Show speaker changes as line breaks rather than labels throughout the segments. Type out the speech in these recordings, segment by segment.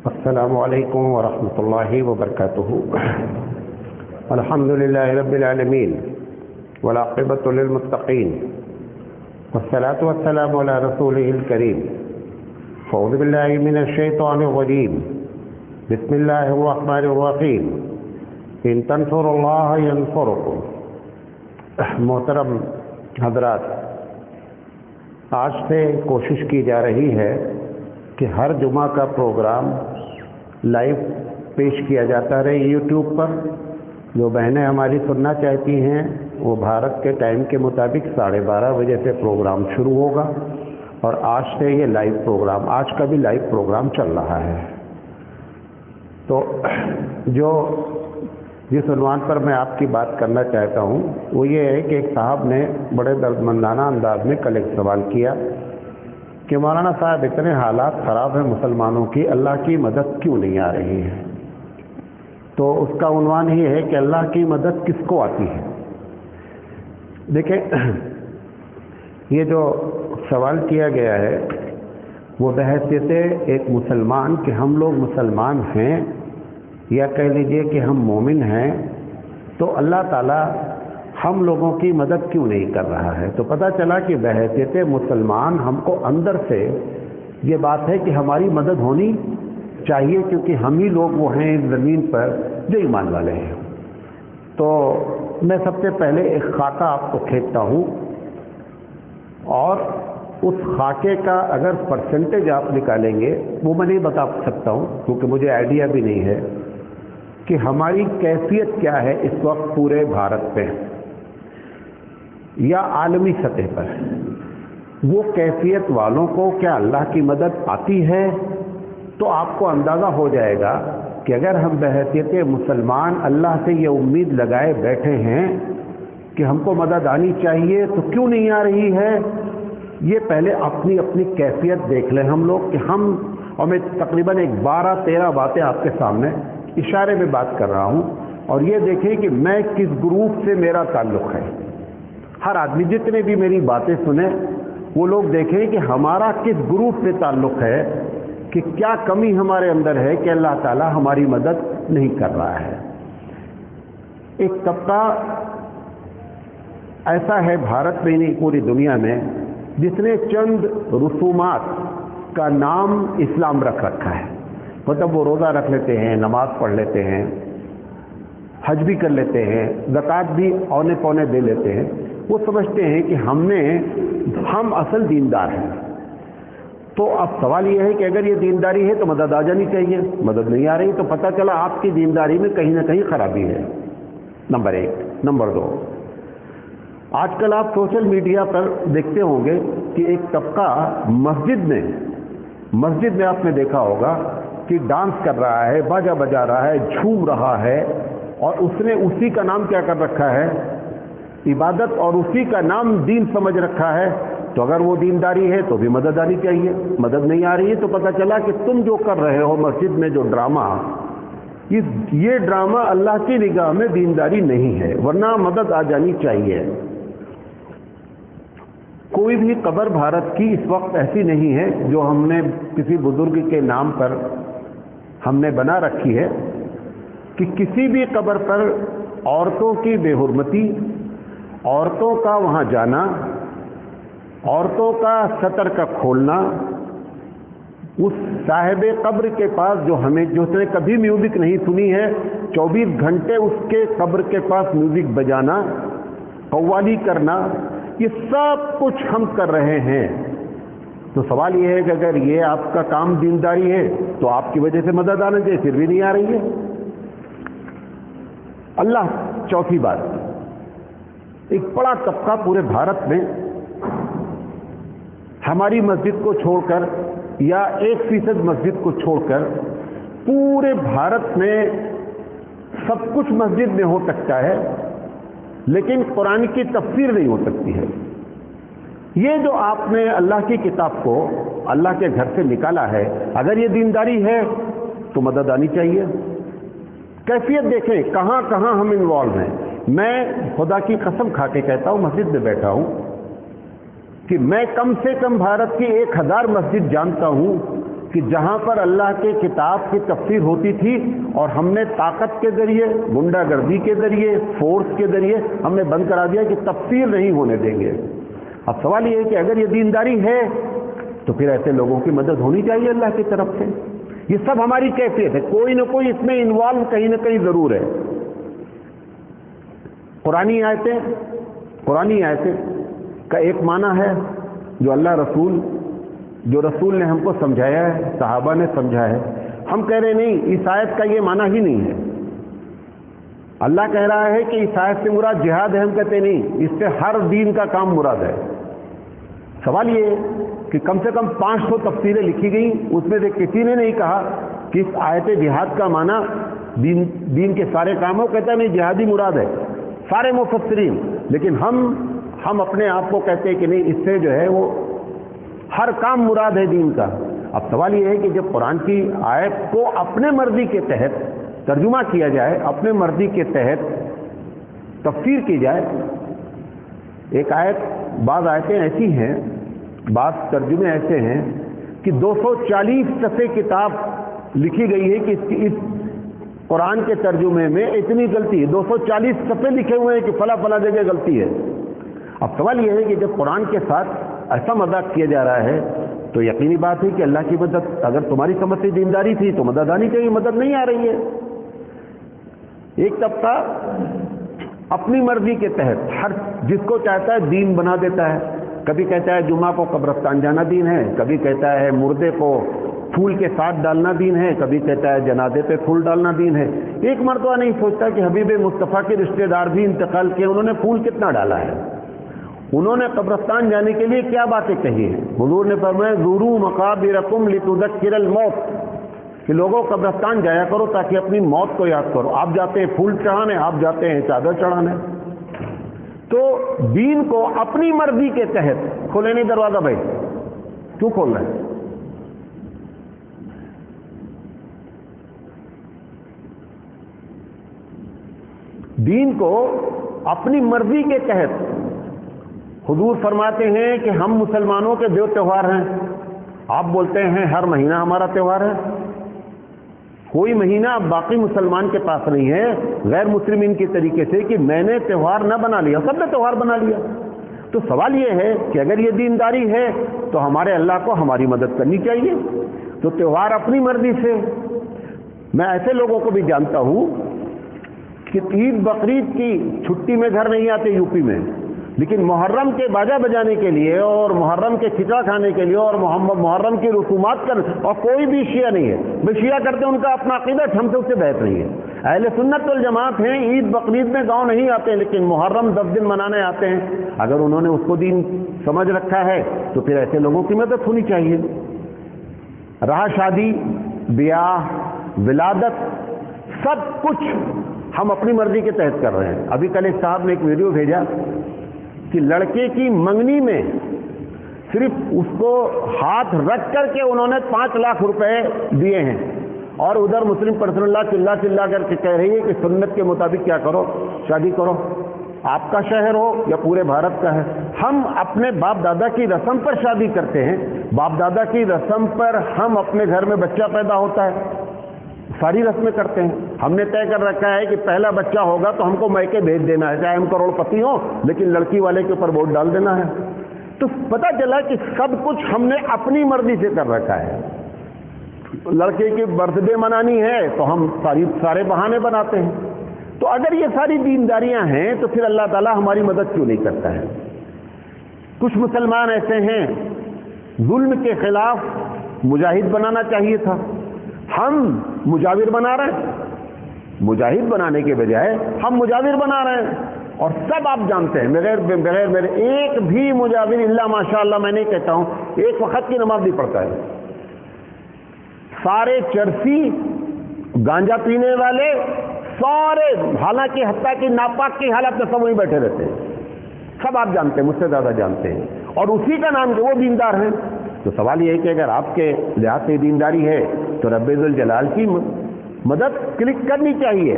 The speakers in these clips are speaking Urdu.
السلام علیکم ورحمۃ اللہ وبرکاتہ۔ الحمد للہ رب العالمین والعاقبۃ للمتقین والصلاۃ والسلام علی رسولہ الکریم۔ اعوذ باللہ من الشیطان الرجیم، بسم اللہ الرحمن الرحیم، ان تنصروا اللہ ینصرکم۔ محترم حضرات، آج سے کوشش کی جا رہی ہے کہ ہر جمعہ کا پروگرام لائیو پیش کیا جاتا رہے یوٹیوب پر۔ جو بہنیں ہماری سننا چاہتی ہیں وہ بھارت کے ٹائم کے مطابق 12:30 بجے سے پروگرام شروع ہوگا، اور آج سے یہ لائیو پروگرام، آج کا بھی لائیو پروگرام چل رہا ہے۔ تو جس عنوان پر میں آپ کی بات کرنا چاہتا ہوں وہ یہ ہے کہ ایک صاحب نے بڑے دردمندانہ انداز میں کل ایک سوال کیا کہ مولانا صاحب، اتنے حالات خراب ہیں مسلمانوں کی، اللہ کی مدد کیوں نہیں آ رہی ہے؟ تو اس کا عنوان یہ ہے کہ اللہ کی مدد کس کو آتی ہے؟ دیکھیں، یہ جو سوال کیا گیا ہے وہ بحیثیت ایک مسلمان کہ ہم لوگ مسلمان ہیں، یا کہہ لیجئے کہ ہم مومن ہیں، تو اللہ تعالیٰ ہم لوگوں کی مدد کیوں نہیں کر رہا ہے؟ تو پتہ چلا کہ بحیثیت مسلمان ہم کو اندر سے یہ بات ہے کہ ہماری مدد ہونی چاہیے، کیونکہ ہم ہی لوگ وہ ہیں اس زمین پر جو ایمان والے ہیں۔ تو میں سب سے پہلے ایک خاکہ آپ کو کھینچتا ہوں، اور اس خاکے کا اگر پرسنٹیج آپ نکالیں گے وہ میں نہیں بتا سکتا ہوں، کیونکہ مجھے آئیڈیا بھی نہیں ہے کہ ہماری کیفیت کیا ہے اس وقت پورے بھارت پہ یا عالمی سطح پر۔ وہ کیفیت والوں کو کیا اللہ کی مدد آتی ہے؟ تو آپ کو اندازہ ہو جائے گا کہ اگر ہم بحیثیت مسلمان اللہ سے یہ امید لگائے بیٹھے ہیں کہ ہم کو مدد آنی چاہیے، تو کیوں نہیں آ رہی ہے؟ یہ پہلے اپنی کیفیت دیکھ لیں ہم لوگ کہ اور میں تقریباً 12-13 باتیں آپ کے سامنے اشارے میں بات کر رہا ہوں، اور یہ دیکھیں کہ میں کس گروپ سے میرا تعلق ہے۔ ہر آدمی جتنے بھی میری باتیں سنیں وہ لوگ دیکھیں کہ ہمارا کس گروپ سے تعلق ہے، کہ کیا کمی ہمارے اندر ہے کہ اللہ تعالیٰ ہماری مدد نہیں کر رہا ہے۔ ایک طبقہ ایسا ہے بھارت میں نہیں، پوری دنیا میں، جس نے چند رسومات کا نام اسلام رکھ رکھا ہے۔ مطلب وہ روزہ رکھ لیتے ہیں، نماز پڑھ لیتے ہیں، حج بھی کر لیتے ہیں، زکوٰۃ بھی اونے پونے دے لیتے ہیں۔ وہ سمجھتے ہیں کہ ہم اصل دیندار ہیں۔ تو اب سوال یہ ہے کہ اگر یہ دینداری ہے تو مدد آ جانی چاہیے، مدد نہیں آ رہی، تو پتہ چلا آپ کی دینداری میں کہیں نہ کہیں خرابی ہے، نمبر 1۔ نمبر 2، آج کل آپ سوشل میڈیا پر دیکھتے ہوں گے کہ ایک طبقہ مسجد میں آپ نے دیکھا ہوگا کہ ڈانس کر رہا ہے، باجا بجا رہا ہے، جھوم رہا ہے، اور اس نے اسی کا نام کیا کر رکھا ہے؟ عبادت، اور اسی کا نام دین سمجھ رکھا ہے۔ تو اگر وہ دینداری ہے تو بھی مدد آنی چاہیے، مدد نہیں آ رہی ہے، تو پتہ چلا کہ تم جو کر رہے ہو مسجد میں جو ڈرامہ، یہ ڈرامہ اللہ کی نگاہ میں دینداری نہیں ہے، ورنہ مدد آ جانی چاہیے۔ کوئی بھی قبر بھارت کی اس وقت ایسی نہیں ہے جو ہم نے کسی بزرگ کے نام پر ہم نے بنا رکھی ہے کہ کسی بھی قبر پر عورتوں کی بے حرمتی، عورتوں کا وہاں جانا، عورتوں کا سطر کا کھولنا، اس صاحب قبر کے پاس جو اس نے کبھی میوزک نہیں سنی ہے، 24 گھنٹے اس کے قبر کے پاس میوزک بجانا، قوالی کرنا، یہ سب کچھ ہم کر رہے ہیں۔ تو سوال یہ ہے کہ اگر یہ آپ کا کام دینداری ہے تو آپ کی وجہ سے مدد آنا چاہیے، پھر بھی نہیں آ رہی ہے۔ چوتھی بات، ایک بڑا طبقہ پورے بھارت میں ہماری مسجد کو چھوڑ کر یا 1% مسجد کو چھوڑ کر پورے بھارت میں سب کچھ مسجد میں ہو سکتا ہے، لیکن قرآن کی تفسیر نہیں ہو سکتی ہے۔ یہ جو آپ نے اللہ کی کتاب کو اللہ کے گھر سے نکالا ہے، اگر یہ دینداری ہے تو مدد آنی چاہیے۔ کیفیت دیکھیں کہاں کہاں ہم انوالو ہیں۔ میں خدا کی قسم کھا کے کہتا ہوں، مسجد میں بیٹھا ہوں کہ میں کم سے کم بھارت کی 1000 مسجد جانتا ہوں کہ جہاں پر اللہ کے کتاب کی تفسیر ہوتی تھی اور ہم نے طاقت کے ذریعے، گنڈا گردی کے ذریعے، فورس کے ذریعے ہم نے بند کرا دیا کہ تفسیر نہیں ہونے دیں گے۔ اب سوال یہ ہے کہ اگر یہ دینداری ہے تو پھر ایسے لوگوں کی مدد ہونی چاہیے اللہ کی طرف سے۔ یہ سب ہماری کیفیت ہے، کوئی نہ کوئی اس میں انوالو کہیں نہ کہیں ضرور ہے۔ قرآنی آیتیں کا ایک معنی ہے جو اللہ رسول نے ہم کو سمجھایا ہے، صحابہ نے سمجھا ہے۔ ہم کہہ رہے نہیں، اس آیت کا یہ معنی ہی نہیں ہے۔ اللہ کہہ رہا ہے کہ اس آیت سے مراد جہاد ہے، ہم کہتے نہیں، اس سے ہر دین کا کام مراد ہے۔ سوال یہ ہے کہ کم سے کم 500 تفسیریں لکھی گئیں، اس میں سے کسی نے نہیں کہا کہ اس آیت جہاد کا معنی دین کے سارے کاموں، کہتا نہیں جہادی مراد ہے سارے مفسرین، لیکن ہم اپنے آپ کو کہتے ہیں کہ نہیں، اس سے جو ہے وہ ہر کام مراد ہے دین کا۔ اب سوال یہ ہے کہ جب قرآن کی آیت کو اپنے مرضی کے تحت ترجمہ کیا جائے، اپنے مرضی کے تحت تفسیر کی جائے، ایک آیت، بعض آیتیں ایسی ہیں، بعض ترجمے ایسے ہیں کہ 240 صفحے کتاب لکھی گئی ہے کہ اس قرآن کے ترجمے میں اتنی غلطی ہے، 240 صفحے لکھے ہوئے ہیں کہ فلاں جگہ غلطی ہے۔ اب سوال یہ ہے کہ جب قرآن کے ساتھ ایسا مذاق کیا جا رہا ہے تو یقینی بات ہے کہ اللہ کی مدد، اگر تمہاری سمجھ سے دینداری تھی تو مدد آنی چاہیے، مدد نہیں آ رہی ہے۔ ایک طبقہ اپنی مرضی کے تحت ہر جس کو چاہتا ہے دین بنا دیتا ہے، کبھی کہتا ہے جمعہ کو قبرستان جانا دین ہے، کبھی کہتا ہے مردے کو پھول کے ساتھ ڈالنا دین ہے، کبھی کہتا ہے جنازے پہ پھول ڈالنا دین ہے۔ ایک مرتبہ نہیں سوچتا کہ حبیب مصطفیٰ کے رشتہ دار بھی انتقال کیے، انہوں نے پھول کتنا ڈالا ہے، انہوں نے قبرستان جانے کے لیے کیا باتیں کہی ہیں۔ حضور نے فرمایا زوروا مقابرکم لتذکر الموت، کہ لوگوں قبرستان جایا کرو تاکہ اپنی موت کو یاد کرو۔ آپ جاتے ہیں پھول چڑھانے، آپ جاتے ہیں چادر چڑھانے۔ تو دین کو اپنی مرضی کے تحت کھولے نہیں دروازہ، بھائی کیوں کھول رہے ہیں؟ دین کو اپنی مرضی کے تحت، حضور فرماتے ہیں کہ ہم مسلمانوں کے 2 تہوار ہیں، آپ بولتے ہیں ہر مہینہ ہمارا تہوار ہے۔ کوئی مہینہ باقی مسلمان کے پاس نہیں ہے غیر مسلمین کے طریقے سے کہ میں نے تہوار نہ بنا لیا، سب نے تہوار بنا لیا۔ تو سوال یہ ہے کہ اگر یہ دینداری ہے تو ہمارے اللہ کو ہماری مدد کرنی چاہیے۔ تو تہوار اپنی مرضی سے، میں ایسے لوگوں کو بھی جانتا ہوں کہ عید بقرعید کی چھٹی میں گھر نہیں آتے یو پی میں، لیکن محرم کے باجا بجانے کے لیے اور محرم کے کھچڑا کھانے کے لیے اور محرم کی رسومات کر، اور کوئی بھی شیعہ نہیں ہے، وہ شیعہ کرتے ہیں، ان کا اپنا عقیدہ، ہم سے اس سے بحث نہیں ہے۔ اہل سنت والجماعت ہیں، عید بقرعید میں گاؤں نہیں آتے لیکن محرم 10 دن منانے آتے ہیں۔ اگر انہوں نے اس کو دین سمجھ رکھا ہے تو پھر ایسے لوگوں کی مدد ہونی چاہیے۔ رہا شادی، بیاہ، ولادت، سب کچھ ہم اپنی مرضی کے تحت کر رہے ہیں۔ ابھی کل ایک صاحب نے ایک ویڈیو بھیجا کہ لڑکے کی منگنی میں صرف اس کو ہاتھ رکھ کر کے انہوں نے 5 لاکھ روپے دیے ہیں، اور ادھر مسلم پرسنل اللہ چلا کر کے کہہ رہی ہے کہ سنت کے مطابق کیا کرو، شادی کرو، آپ کا شہر ہو یا پورے بھارت کا ہے۔ ہم اپنے باپ دادا کی رسم پر شادی کرتے ہیں، باپ دادا کی رسم پر ہم اپنے گھر میں بچہ پیدا ہوتا ہے، ساری رسمیں کرتے ہیں۔ ہم نے طے کر رکھا ہے کہ پہلا بچہ ہوگا تو ہم کو میکے بھیج دینا ہے، چاہے ہم کروڑ پتی ہوں لیکن لڑکی والے کے اوپر ووٹ ڈال دینا ہے۔ تو پتہ چلا کہ سب کچھ ہم نے اپنی مرضی سے کر رکھا ہے۔ لڑکے کی برتھ ڈے منانی ہے تو ہم سارے بہانے بناتے ہیں۔ تو اگر یہ ساری دینداریاں ہیں تو پھر اللہ تعالیٰ ہماری مدد کیوں نہیں کرتا ہے؟ کچھ مسلمان ایسے ہیں، ظلم کے خلاف مجاہد بنانا چاہیے تھا، ہم مجاور بنا رہے ہیں، مجاہد بنانے کے بجائے ہم مجاور بنا رہے ہیں۔ اور سب آپ جانتے ہیں، بغیر میرے ایک بھی مجاور الا ماشاءاللہ میں نہیں کہتا ہوں، ایک وقت کی نماز نہیں پڑھتا ہے، سارے چرسی، گانجا پینے والے، سارے، حالانکہ حتیٰ کہ ناپاک کی حالت میں سب وہیں بیٹھے رہتے ہیں، سب آپ جانتے ہیں، مجھ سے زیادہ جانتے ہیں، اور اسی کا نام کہ وہ دیندار ہیں۔ تو سوال یہ ہے کہ اگر آپ کے لحاظ سے دینداری ہے تو رب ذوالجلال کی مدد کلک کرنی چاہیے۔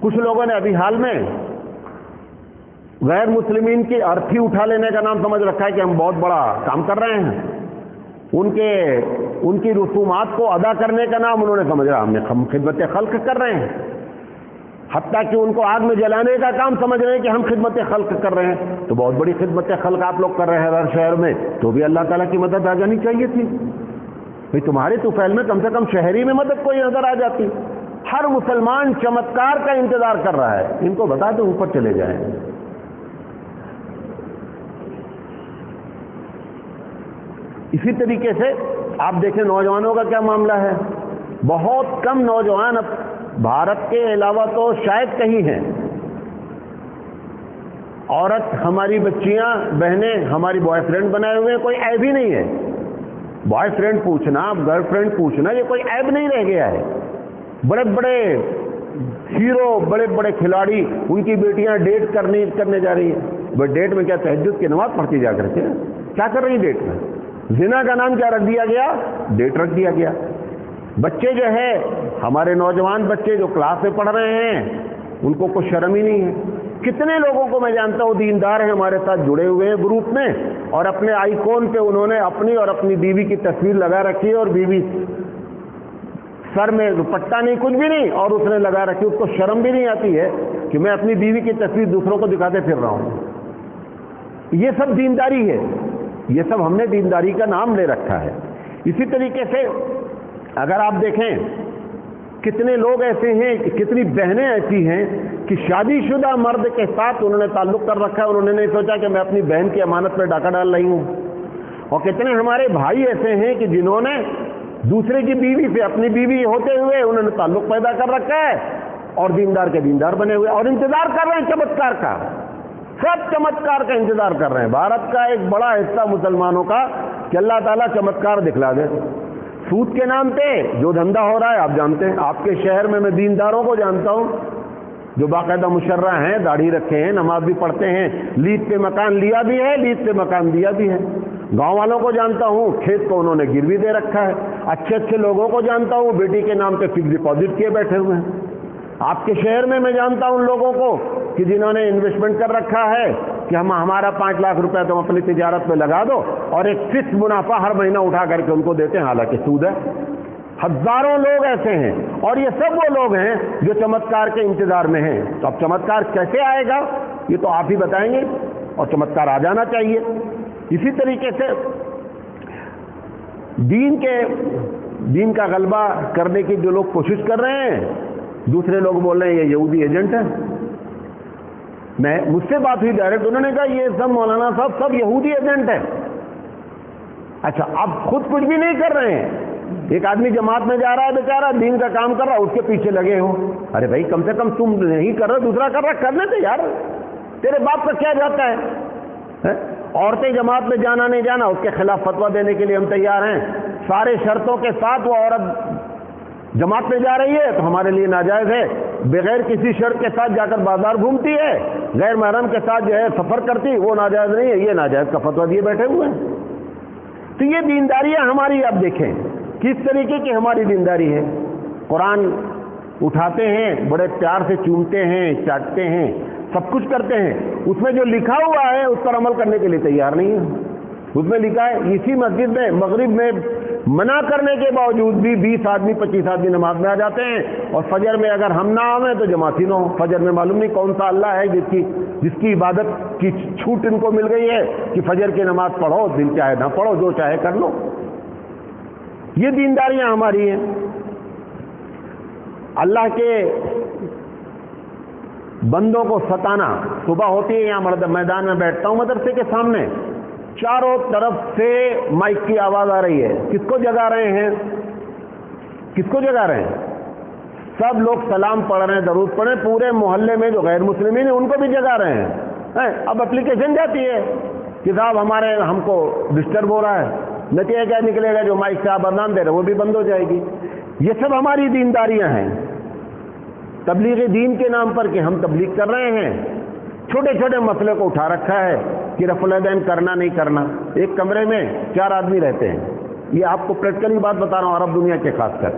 کچھ لوگوں نے ابھی حال میں غیر مسلمین کی ارتھی اٹھا لینے کا نام سمجھ رکھا ہے کہ ہم بہت بڑا کام کر رہے ہیں۔ ان کی رسومات کو ادا کرنے کا نام انہوں نے سمجھ رہا ہم خدمت خلق کر رہے ہیں، حتیٰ کہ ان کو آگ میں جلانے کا کام سمجھ رہے ہیں کہ ہم خدمت خلق کر رہے ہیں۔ تو بہت بڑی خدمت خلق آپ لوگ کر رہے ہیں ہر شہر میں، تو بھی اللہ تعالیٰ کی مدد آ جانی چاہیے تھی بھئی، تمہارے طفیل میں کم سے کم شہری میں مدد کوئی نظر آ جاتی۔ ہر مسلمان چمتکار کا انتظار کر رہا ہے، ان کو بتا دو اوپر چلے جائیں۔ اسی طریقے سے آپ دیکھیں نوجوانوں کا کیا معاملہ ہے، بہت کم نوجوان اب بھارت کے علاوہ تو شاید کہیں ہیں، عورت ہماری بچیاں بہنیں ہماری بوائے فرینڈ بنائے ہوئے ہیں، کوئی عیب ہی نہیں ہے۔ بوائے فرینڈ پوچھنا، گرل فرینڈ پوچھنا، یہ کوئی عیب نہیں رہ گیا ہے۔ بڑے بڑے ہیرو، بڑے بڑے کھلاڑی، ان کی بیٹیاں ڈیٹ کرنے جا رہی ہیں۔ وہ ڈیٹ میں کیا تہجد کی نماز پڑھتی جا کر کے کیا کر رہی ہیں ڈیٹ میں؟ زنا کا نام کیا رکھ دیا گیا؟ ڈیٹ رکھ دیا گیا۔ بچے جو ہے ہمارے نوجوان بچے جو کلاس میں پڑھ رہے ہیں، ان کو کچھ شرم ہی نہیں ہے۔ کتنے لوگوں کو میں جانتا ہوں دیندار ہیں ہمارے ساتھ جڑے ہوئے ہیں گروپ میں، اور اپنے آئیکن پہ انہوں نے اپنی اور اپنی بیوی کی تصویر لگا رکھی ہے، اور بیوی سر میں دوپٹہ نہیں، کچھ بھی نہیں، اور اس نے لگا رکھی، اس کو شرم بھی نہیں آتی ہے کہ میں اپنی بیوی کی تصویر دوسروں کو دکھاتے پھر رہا ہوں۔ یہ سب دینداری ہے، یہ سب ہم نے دینداری کا نام لے رکھا ہے۔ اسی طریقے سے اگر آپ دیکھیں کتنے لوگ ایسے ہیں، کتنی بہنیں ایسی ہیں کہ شادی شدہ مرد کے ساتھ انہوں نے تعلق کر رکھا ہے، انہوں نے نہیں سوچا کہ میں اپنی بہن کی امانت پہ ڈاکہ ڈال رہی ہوں۔ اور کتنے ہمارے بھائی ایسے ہیں کہ جنہوں نے دوسرے کی بیوی سے اپنی بیوی ہوتے ہوئے انہوں نے تعلق پیدا کر رکھا ہے، اور دیندار کے دیندار بنے ہوئے، اور انتظار کر رہے ہیں چمتکار کا۔ سب چمتکار کا انتظار کر رہے ہیں۔ بھارت کا ایک بڑا حصہ مسلمانوں کا کہ اللہ تعالیٰ چمتکار دکھلا دے۔ سود کے نام پہ جو دھندا ہو رہا ہے آپ جانتے ہیں، آپ کے شہر میں دینداروں کو جانتا ہوں جو باقاعدہ مشرع ہیں، داڑھی رکھے ہیں، نماز بھی پڑھتے ہیں، لیز پہ مکان لیا بھی ہے، لیز پہ مکان دیا بھی ہے۔ گاؤں والوں کو جانتا ہوں کھیت کو انہوں نے گروی دے رکھا ہے۔ اچھے اچھے لوگوں کو جانتا ہوں بیٹی کے نام پہ فکس ڈپازٹ کیے بیٹھے ہوئے ہیں۔ آپ کے شہر میں جانتا ہوں ان لوگوں کو کہ جنہوں نے انویسٹمنٹ کر رکھا ہے کہ ہمارا 5 لاکھ روپے تم اپنی تجارت پہ لگا دو، اور ایک فکس منافع ہر مہینہ اٹھا کر کے ان کو دیتے ہیں، حالانکہ سود ہے۔ ہزاروں لوگ ایسے ہیں، اور یہ سب وہ لوگ ہیں جو چمتکار کے انتظار میں ہیں۔ تو اب چمتکار کیسے آئے گا یہ تو آپ ہی بتائیں گے، اور چمتکار آ جانا چاہیے۔ اسی طریقے سے دین کا غلبہ کرنے کی جو لوگ کوشش کر رہے ہیں، دوسرے لوگ بول رہے ہیں یہ یہودی ایجنٹ ہے۔ مجھ سے بات ہوئی ڈائریکٹ، انہوں نے کہا یہ سب مولانا صاحب سب یہودی ایجنٹ ہیں۔ اچھا، اب خود کچھ بھی نہیں کر رہے ہیں، ایک آدمی جماعت میں جا رہا ہے بیچارہ، دین کا کام کر رہا ہے، اس کے پیچھے لگے ہو۔ ارے بھائی کم سے کم تم نہیں کر رہے دوسرا کر رہا، کرنے دے یار، تیرے باپ کا کیا جاتا ہے؟ عورتیں جماعت میں جانا نہیں جانا اس کے خلاف فتویٰ دینے کے لیے ہم تیار ہیں۔ سارے شرطوں کے ساتھ وہ عورت جماعت میں جا رہی ہے تو ہمارے لیے ناجائز ہے، بغیر کسی شرط کے ساتھ جا کر بازار گھومتی ہے، غیر محرم کے ساتھ جو ہے سفر کرتی، وہ ناجائز نہیں ہے، یہ ناجائز کا فتویٰ دیے بیٹھے ہوئے ہیں۔ تو یہ دینداریاں ہماری، آپ دیکھیں کس طریقے کی ہماری دینداری ہے۔ قرآن اٹھاتے ہیں، بڑے پیار سے چومتے ہیں، چاٹتے ہیں، سب کچھ کرتے ہیں، اس میں جو لکھا ہوا ہے اس پر عمل کرنے کے لیے تیار نہیں ہے۔ اس میں لکھا ہے اسی مسجد میں مغرب میں منع کرنے کے باوجود بھی 20 آدمی 25 آدمی نماز میں آ جاتے ہیں، اور فجر میں اگر ہم نہ آئیں تو جماعتی نہ ہو۔ فجر میں معلوم نہیں کون سا اللہ ہے جس کی عبادت کی چھوٹ ان کو مل گئی ہے کہ فجر کی نماز پڑھو، دل چاہے نہ پڑھو، جو چاہے کر لو۔ یہ دینداریاں ہماری ہیں۔ اللہ کے بندوں کو ستانا، صبح ہوتی ہے یہاں میدان میں بیٹھتا ہوں مدرسے کے سامنے، چاروں طرف سے مائک کی آواز آ رہی ہے، کس کو جگا رہے ہیں؟ کس کو جگا رہے ہیں؟ سب لوگ سلام پڑھ رہے ہیں، درود پڑھ رہے ہیں، پورے محلے میں جو غیر مسلمین ہیں ان کو بھی جگا رہے ہیں۔ اب اپلیکیشن جاتی ہے کہ صاحب ہم کو ڈسٹرب ہو رہا ہے، نتیجہ کیا نکلے گا؟ جو مائک سے آپ اذان دے رہے وہ بھی بند ہو جائے گی۔ یہ سب ہماری دینداریاں ہیں، تبلیغ دین کے نام پر کہ ہم تبلیغ کر رہے ہیں۔ چھوٹے چھوٹے مسئلے کو اٹھا رکھا ہے کہ رفع الیدین کرنا نہیں کرنا۔ ایک کمرے میں 4 آدمی رہتے ہیں، یہ آپ کو پریکٹیکلی بات بتا رہا ہوں، عرب دنیا کے خاص کر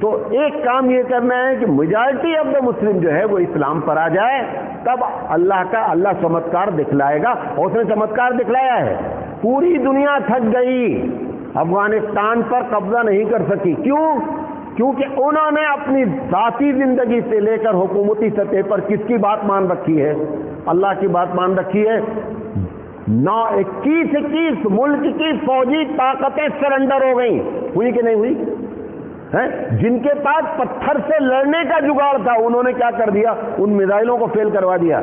تو ایک کام یہ کرنا ہے کہ میجارٹی آف دا مسلم جو ہے وہ اسلام پر آ جائے، تب اللہ چمتکار دکھلائے گا، اور اس نے چمتکار دکھلایا ہے۔ پوری دنیا تھک گئی، افغانستان پر قبضہ نہیں کر سکی، کیوں؟ کیونکہ انہوں نے اپنی ذاتی زندگی سے لے کر حکومتی سطح پر کس کی بات مان رکھی ہے؟ اللہ کی بات مان رکھی ہے۔ 21 ملک کی فوجی طاقتیں سرنڈر ہو گئیں، ہوئی کہ نہیں ہوئی؟ جن کے پاس پتھر سے لڑنے کا جگاڑ تھا، انہوں نے کیا کر دیا؟ ان میزائلوں کو فیل کروا دیا۔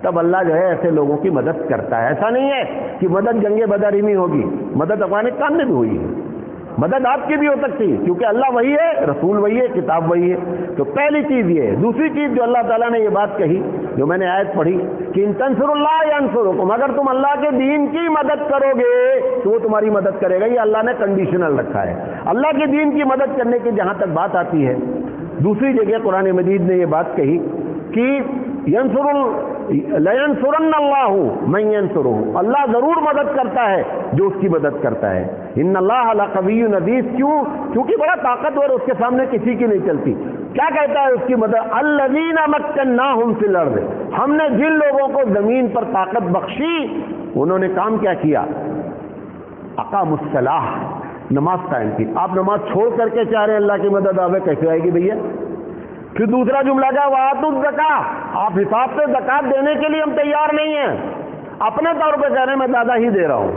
تب اللہ جو ہے ایسے لوگوں کی مدد کرتا ہے۔ ایسا نہیں ہے کہ مدد جنگ بدر ہی میں ہوگی، مدد افغانستان میں بھی ہوئی ہے، مدد آپ کی بھی ہو سکتی ہے، کیونکہ اللہ وہی ہے، رسول وہی ہے، کتاب وہی ہے۔ تو پہلی چیز یہ ہے۔ دوسری چیز جو اللہ تعالیٰ نے یہ بات کہی، جو میں نے آیت پڑھی کہ ان تنصروا اللہ ینصرکم، اگر تم اللہ کے دین کی مدد کرو گے تو وہ تمہاری مدد کرے گا۔ یہ اللہ نے کنڈیشنل رکھا ہے۔ اللہ کے دین کی مدد کرنے کی جہاں تک بات آتی ہے، دوسری جگہ قرآن مجید نے یہ بات کہی کہ لَيَنْصُرَنَّ اللَّهُ مَن يَنْصُرُهُ، اللہ ضرور مدد کرتا ہے جو اس کی مدد کرتا ہے۔ ان اللہ لَقَوِيٌّ عزیز، کیونکہ بڑا طاقتور، اس کے سامنے کسی کی نہیں چلتی۔ کیا کہتا ہے اس کی مدد؟ الَّذِينَ مَكَّنَّاهُمْ فِي الْأَرْضِ، ہم نے جن لوگوں کو زمین پر طاقت بخشی، انہوں نے کام کیا کیا؟ اقاموا الصلاۃ، نماز قائم کی۔ آپ نماز چھوڑ کر کے چاہ رہے ہیں اللہ کی مدد آوے، کیسے آئے گی بھیا؟ پھر دوسرا جملہ کیا؟ وَآتُوا الزَّکَاۃ، آپ حساب سے زکات دینے کے لیے ہم تیار نہیں ہیں، اپنے طور پہ کہہ رہے ہیں میں زیادہ ہی دے رہا ہوں۔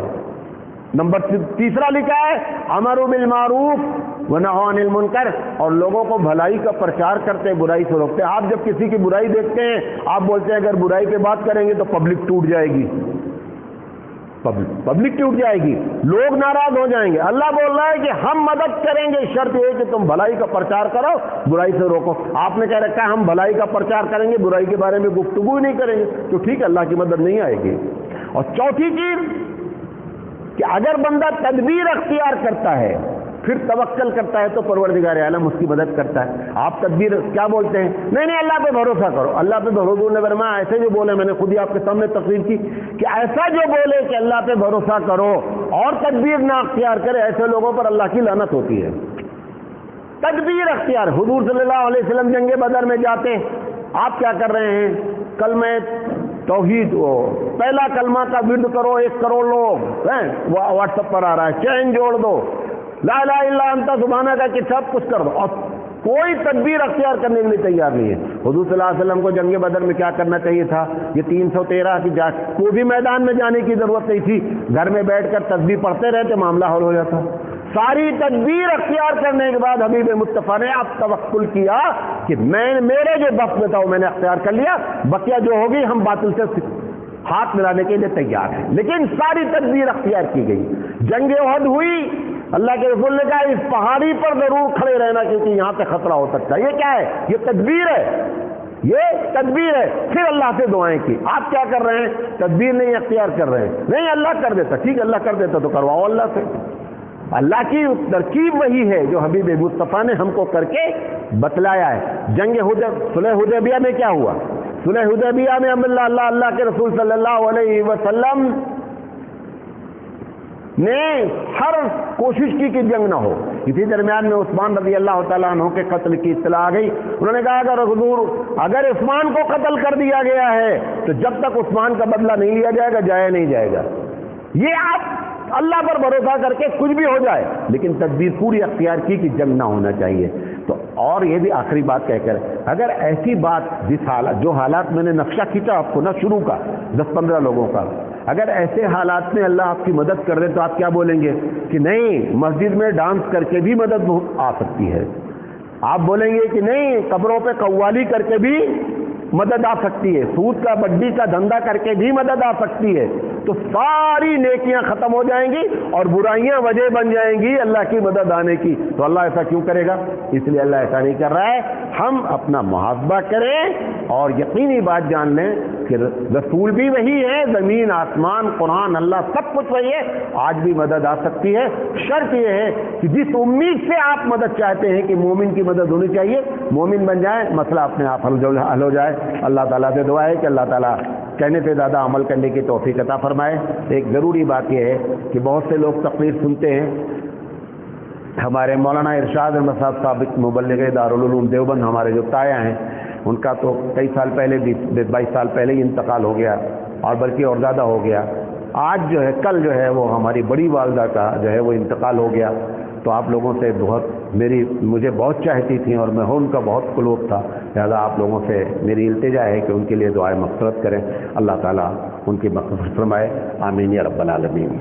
نمبر تیسرا لکھا ہے امروا بالمعروف ونہوا عن المنکر، اور لوگوں کو بھلائی کا پرچار کرتے، برائی سے روکتے۔ آپ جب کسی کی برائی دیکھتے ہیں، آپ بولتے ہیں اگر برائی پہ بات کریں گے تو پبلک ٹوٹ جائے گی، پبلک ٹوٹ جائے گی، لوگ ناراض ہو جائیں گے۔ اللہ بول رہا ہے کہ ہم مدد کریں گے، شرط یہ ہے کہ تم بھلائی کا پرچار کرو، برائی سے روکو۔ آپ نے کہہ رکھا ہے ہم بھلائی کا پرچار کریں گے، برائی کے بارے میں گفتگو نہیں کریں گے، تو ٹھیک ہے، اللہ کی مدد نہیں آئے گی۔ اور چوتھی چیز کہ اگر بندہ تدبیر اختیار کرتا ہے، پھر توکل کرتا ہے، تو پروردگار عالم اس کی مدد کرتا ہے۔ آپ تدبیر کیا بولتے ہیں؟ نہیں اللہ پہ بھروسہ کرو، اللہ پہ بھروسہ نے فرمایا ایسے جو بولے، میں نے خود ہی آپ کے سامنے تقریر کی کہ ایسا جو بولے کہ اللہ پہ بھروسہ کرو اور تدبیر نہ اختیار کرے، ایسے لوگوں پر اللہ کی لعنت ہوتی ہے۔ تدبیر اختیار، حضور صلی اللہ علیہ وسلم جنگ بدر میں جاتے ہیں، آپ کیا کر رہے ہیں؟ کلمہ توحید ہو، پہلا کلمہ کا ورد کرو، 1 کروڑ لوگ واٹس ایپ پر آ رہا ہے، چین جوڑ دو، لا الہ الا انت سبحانک کا کہ سب کچھ کر دو، اور کوئی تدبیر اختیار کرنے کے لیے تیار نہیں ہے۔ حضور صلی اللہ علیہ وسلم کو جنگ بدر میں کیا کرنا چاہیے تھا؟ یہ 313 کی کوئی بھی میدان میں جانے کی ضرورت نہیں تھی، گھر میں بیٹھ کر تسبیح پڑھتے رہتے، معاملہ حل ہو جاتا۔ ساری تدبیر اختیار کرنے کے بعد حبیب مصطفیٰ نے اب توکل کیا کہ میرے جو بس میں تھا وہ میں نے اختیار کر لیا، بقیہ جو ہوگی ہم باطل سے ہاتھ ملانے کے لیے تیار ہیں۔ لیکن ساری تدبیر اختیار کی گئی۔ جنگ احد ہوئی، اللہ کے رسول نے کہا اس پہاڑی پر ضرور کھڑے رہنا کیونکہ یہاں سے خطرہ ہو سکتا ہے۔ یہ کیا ہے؟ یہ تدبیر ہے، یہ تدبیر ہے۔ پھر اللہ سے دعائیں کی۔ آپ کیا کر رہے ہیں؟ تدبیر نہیں اختیار کر رہے ہیں، نہیں اللہ کر دیتا، ٹھیک اللہ کر دیتا تو کرواؤ اللہ سے۔ اللہ کی ترکیب وہی ہے جو حبیب مصطفیٰ نے ہم کو کر کے بتلایا ہے۔ جنگ صلح حدیبیہ میں کیا ہوا؟ صلح حدیبیہ میں اللہ کے رسول صلی اللہ علیہ وسلم نے ہر کوشش کی کہ جنگ نہ ہو۔ اسی درمیان میں عثمان رضی اللہ تعالیٰ عنہ کے قتل کی اطلاع آ گئی۔ انہوں نے کہا اگر حضور اگر عثمان کو قتل کر دیا گیا ہے تو جب تک عثمان کا بدلہ نہیں لیا جائے گا جایا نہیں جائے گا۔ یہ آپ اللہ پر بھروسہ کر کے کچھ بھی ہو جائے، لیکن تدبیر پوری اختیار کی کہ جنگ نہ ہونا چاہیے۔ تو اور یہ بھی آخری بات کہہ کر، اگر ایسی بات جس حالات جو حالات میں نے نقشہ کھینچا آپ کو نہ شروع کا 10-15 لوگوں کا، اگر ایسے حالات میں اللہ آپ کی مدد کر دے تو آپ کیا بولیں گے؟ کہ نہیں مسجد میں ڈانس کر کے بھی مدد آ سکتی ہے۔ آپ بولیں گے کہ نہیں قبروں پہ قوالی کر کے بھی مدد آ سکتی ہے، سود کا بڈی کا دھندا کر کے بھی مدد آ سکتی ہے۔ تو ساری نیکیاں ختم ہو جائیں گی اور برائیاں وجہ بن جائیں گی اللہ کی مدد آنے کی۔ تو اللہ ایسا کیوں کرے گا؟ اس لیے اللہ ایسا نہیں کر رہا ہے۔ ہم اپنا محاسبہ کریں اور یقینی بات جان لیں کہ رسول بھی وہی ہے، زمین آسمان قرآن اللہ سب کچھ وہی ہے، آج بھی مدد آ سکتی ہے۔ شرط یہ ہے کہ جس امید سے آپ مدد چاہتے ہیں کہ مومن کی مدد ہونی چاہیے، مومن بن جائیں، مسئلہ اپنے آپ حل ہو جائے۔ اللہ تعالیٰ سے دعا ہے کہ اللہ تعالیٰ کہنے سے زیادہ عمل کرنے کی توفیق عطا فرمائے۔ ایک ضروری بات یہ ہے کہ بہت سے لوگ تقریر سنتے ہیں ہمارے مولانا ارشاد احمد صاحب سابق مبلغ دارالعلوم دیوبند ہمارے جو تایا ہیں، ان کا تو کئی سال پہلے 22 سال پہلے ہی انتقال ہو گیا، اور بلکہ اور زیادہ ہو گیا۔ آج جو ہے کل جو ہے وہ ہماری بڑی والدہ کا جو ہے وہ انتقال ہو گیا۔ تو آپ لوگوں سے مجھے بہت چاہتی تھیں اور میں ان کا بہت قلوب تھا، لہذا آپ لوگوں سے میری التجا ہے کہ ان کے لیے دعائے مغفرت کریں، اللہ تعالیٰ ان کی مغفرت فرمائے، آمین یا رب العالمین۔